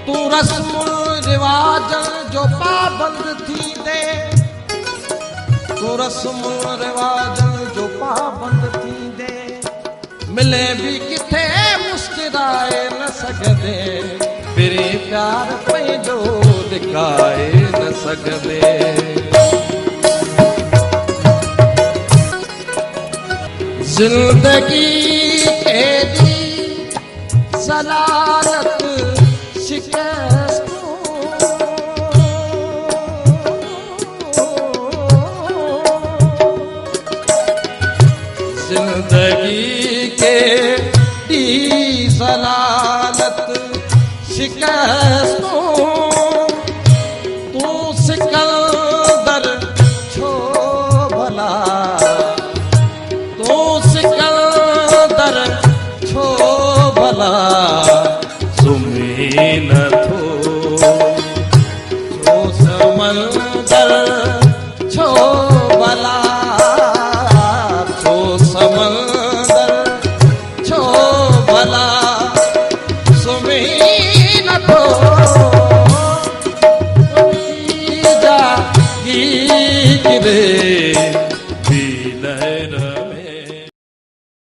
तू रस्म रिवाज जो पाबंद थी दे, तू रस्म रिवाज जो पाबंद थी दे, मिले भी किथे मुस्कुराए न सघंदे, फिरी प्यार पंहिंजो दिखाए न सघंदे। जिंदगी केॾी ज़लालत शिकस्तों, जिंदगी केॾी ज़लालत शिकस्तों, तू सिकंदर छो भला, तू सिकंदर छो भला, सुम्ही नथो छो समंदर छो भला, छो समंदर छो भला, सुम्ही नथो जागी गिरे